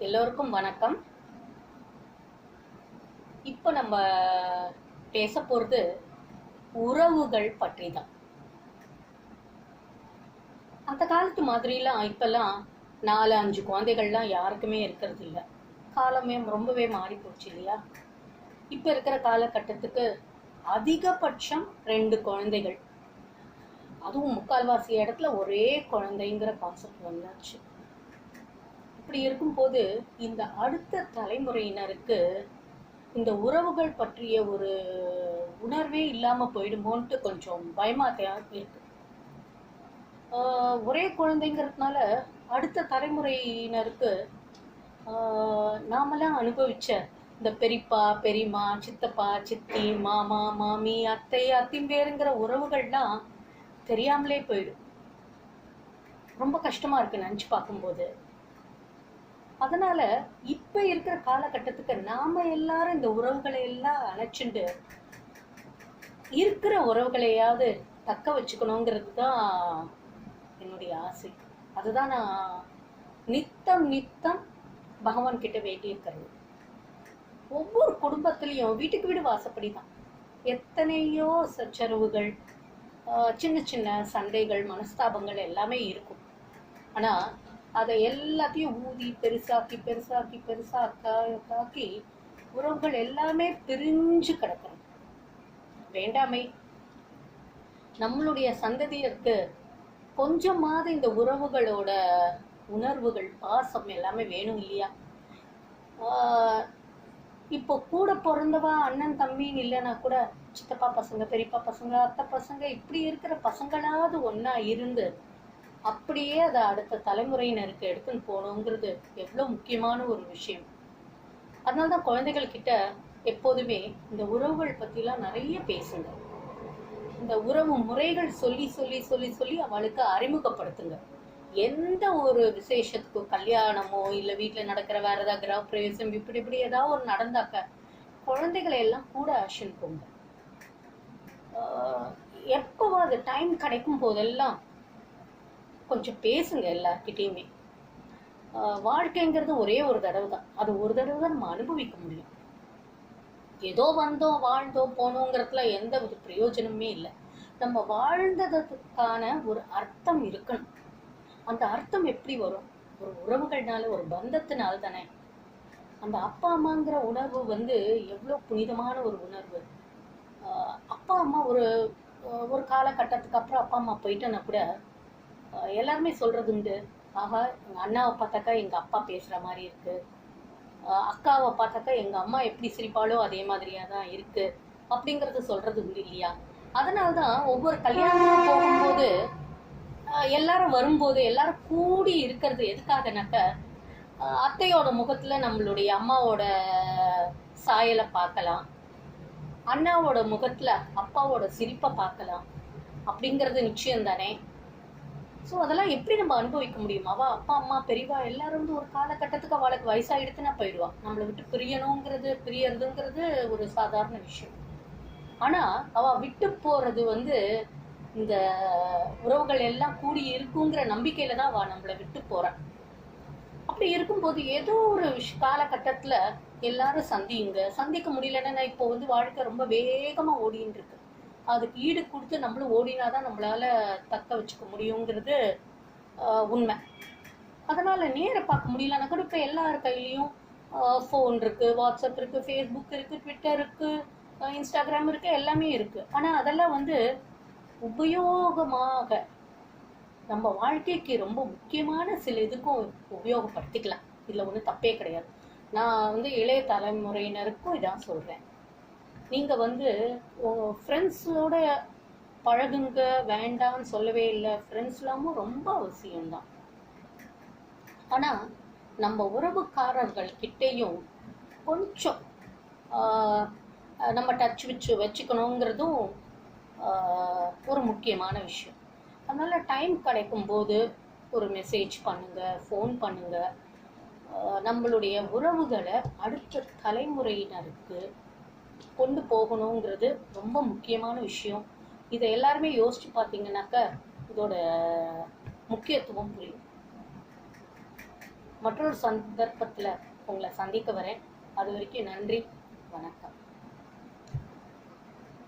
எல்லோருக்கும் வணக்கம். இப்போ நம்ம பேச போகிறது உறவுகள் பற்றி தான். அந்த காலத்து மாதிரிலாம் இப்போல்லாம் 4-5 குழந்தைகள்லாம் யாருக்குமே இருக்கிறது இல்லை. காலமே ரொம்பவே மாறி போச்சு இல்லையா? இப்போ இருக்கிற காலகட்டத்துக்கு அதிகபட்சம் 2 குழந்தைகள், அதுவும் முக்கால்வாசி இடத்துல ஒரே குழந்தைங்கிற கான்செப்ட் வந்தாச்சு. இப்படி இருக்கும்போது இந்த அடுத்த தலைமுறையினருக்கு இந்த உறவுகள் பற்றிய ஒரு உணர்வே இல்லாமல் போயிடுமோன்ட்டு கொஞ்சம் பயமாக இருக்கு. ஒரே குழந்தைங்கிறதுனால அடுத்த தலைமுறையினருக்கு நாமெல்லாம் அனுபவிச்ச இந்த பெரியப்பா பெரியம்மா, சித்தப்பா சித்தி, மாமா மாமி, அத்தை அத்திம்பேருங்கிற உறவுகள்லாம் தெரியாமலே போயிடும். ரொம்ப கஷ்டமா இருக்கு நினச்சி பார்க்கும்போது. அதனால இப்ப இருக்கிற காலகட்டத்துக்கு நாம எல்லாரும் இந்த உறவுகளை எல்லாம் அணைச்சுண்டு இருக்கிற உறவுகளையாவது தக்க வச்சுக்கணுங்கிறது தான் என்னுடைய ஆசை. அதுதான் நான் நித்தம் நித்தம் பகவான் கிட்ட வேண்டியிருக்கிறது. ஒவ்வொரு குடும்பத்திலையும் வீட்டுக்கு வீடு வாசப்படி தான் எத்தனையோ சச்சரவுகள், சின்ன சின்ன சண்டைகள், மனஸ்தாபங்கள் எல்லாமே இருக்கும். ஆனா அதை எல்லாத்தையும் ஊதி பெருசாக்கி பெருசாக்கி பெருசாக்கி உறவுகள் எல்லாமே பிரிஞ்சு கிடக்கணும். வேண்டாமே, நம்மளுடைய சந்ததியருக்கு கொஞ்சமாவது இந்த உறவுகளோட உணர்வுகள், பாசம் எல்லாமே வேணும் இல்லையா? இப்போ கூட பிறந்தவா அண்ணன் தம்பின்னு இல்லைன்னா கூட சித்தப்பா பசங்க, பெரியப்பா பசங்க, அத்தை பசங்க, இப்படி இருக்கிற பசங்களாவது ஒன்றா இருந்து அப்படியே அதை அடுத்த தலைமுறையினருக்கு எடுத்துன்னு போகணுங்கிறது எவ்வளோ முக்கியமான ஒரு விஷயம். அதனால தான் குழந்தைகள் கிட்ட எப்போதுமே இந்த உறவுகள் பற்றிலாம் நிறைய பேசுங்க. இந்த உறவு முறைகள் சொல்லி சொல்லி சொல்லி சொல்லி அவளுக்கு அறிமுகப்படுத்துங்க. எந்த ஒரு விசேஷத்துக்கோ, கல்யாணமோ இல்லை வீட்டில் நடக்கிற வேற ஏதாவது கிரக பிரவேசம், இப்படி இப்படி ஏதாவது ஒரு நடந்தாக்க குழந்தைகளை எல்லாம் கூட அழைச்சின்னு போங்க. எப்போவாது டைம் கிடைக்கும் போதெல்லாம் கொஞ்சம் பேசுங்க எல்லார்கிட்டையுமே. வாழ்க்கைங்கிறது ஒரே ஒரு தடவை தான். அது ஒரு தடவை தான் நம்ம அனுபவிக்க முடியும். ஏதோ வந்தோம் வாழ்ந்தோம் போனோங்கிறதுல எந்த ஒரு பிரயோஜனமே இல்லை. நம்ம வாழ்ந்ததுக்கான ஒரு அர்த்தம் இருக்கணும். அந்த அர்த்தம் எப்படி வரும்? ஒரு உறவுகள்னால, ஒரு பந்தத்தினால தானே. அந்த அப்பா அம்மாங்கிற உணர்வு எவ்வளோ புனிதமான ஒரு உணர்வு. அப்பா அம்மா ஒரு காலகட்டத்துக்கு அப்புறம் அப்பா அம்மா போயிட்டேன்னா கூட எல்லாருமே சொல்றது உண்டு, ஆஹா எங்கள் அண்ணாவை பார்த்தாக்கா எங்கள் அப்பா பேசுகிற மாதிரி இருக்கு, அக்காவை பார்த்தாக்கா எங்கள் அம்மா எப்படி சிரிப்பாலோ அதே மாதிரியாக தான் இருக்கு அப்படிங்கிறது சொல்றது உண்டு இல்லையா? அதனால தான் ஒவ்வொரு கல்யாணமும் போகும்போது எல்லாரும் வரும்போது எல்லாரும் கூடி இருக்கிறது எதுக்காகனாக்க அத்தையோட முகத்துல நம்மளுடைய அம்மாவோட சாயலை பார்க்கலாம், அண்ணாவோட முகத்துல அப்பாவோட சிரிப்பை பார்க்கலாம் அப்படிங்கிறது நிச்சயம் தானே. ஸோ அதெல்லாம் எப்படி நம்ம அனுபவிக்க முடியும்? அவள் அப்பா அம்மா பெரியவா எல்லாரும் ஒரு காலகட்டத்துக்கு அவளுக்கு வயசாகிடுத்துனா போயிடுவான். நம்மளை விட்டு பிரியறதுங்கிறது ஒரு சாதாரண விஷயம். ஆனால் அவள் விட்டு போகிறது இந்த உறவுகள் எல்லாம் கூடி இருக்குங்கிற நம்பிக்கையில தான் அவள் நம்மளை விட்டு போகிறான். அப்படி இருக்கும்போது ஏதோ ஒரு காலகட்டத்தில் எல்லாரும் சந்திக்க முடியலன்னா இப்போ வாழ்க்கை ரொம்ப வேகமாக ஓடின்னு இருக்கு. அதுக்கு ஈடு கொடுத்து நம்மளும் ஓடினாதான் நம்மளால தக்க வச்சுக்க முடியுங்கிறது உண்மை. அதனால நேர பார்க்க முடியலன்னா கூட இப்போ எல்லார் கையிலையும் ஃபோன் இருக்கு, வாட்ஸ்அப் இருக்கு, ஃபேஸ்புக் இருக்கு, ட்விட்டர் இருக்கு, இன்ஸ்டாகிராம் இருக்கு, எல்லாமே இருக்கு. ஆனால் அதெல்லாம் உபயோகமாக நம்ம வாழ்க்கைக்கு ரொம்ப முக்கியமான சில இதுக்கும் உபயோகப்படுத்திக்கலாம். இதில் ஒன்றும் தப்பே கிடையாது. நான் இளைய தலைமுறையினருக்கும் இதான் சொல்கிறேன். நீங்கள் ஃப்ரெண்ட்ஸோட பழகுங்க, வேண்டாம்னு சொல்லவே இல்லை. ஃப்ரெண்ட்ஸ்லாமும் ரொம்ப அவசியம்தான். ஆனால் நம்ம உறவுக்காரர்கள் கிட்டேயும் கொஞ்சம் நம்ம டச் வச்சுக்கணுங்கிறதும் ஒரு முக்கியமான விஷயம். அதனால் டைம் கிடைக்கும்போது ஒரு மெசேஜ் பண்ணுங்கள், ஃபோன் பண்ணுங்கள். நம்மளுடைய உறவுகளை அடுத்த தலைமுறையினருக்கு கொண்டு போகணுங்கிறது ரொம்ப முக்கியமான விஷயம். இதை எல்லாருமே யோசிச்சு பார்த்தீங்கன்னாக்க இதோட முக்கியத்துவம் புரியும். மற்றொரு சந்தர்ப்பத்தில் உங்களை சந்திக்க வரேன். அது வரைக்கும் நன்றி, வணக்கம்.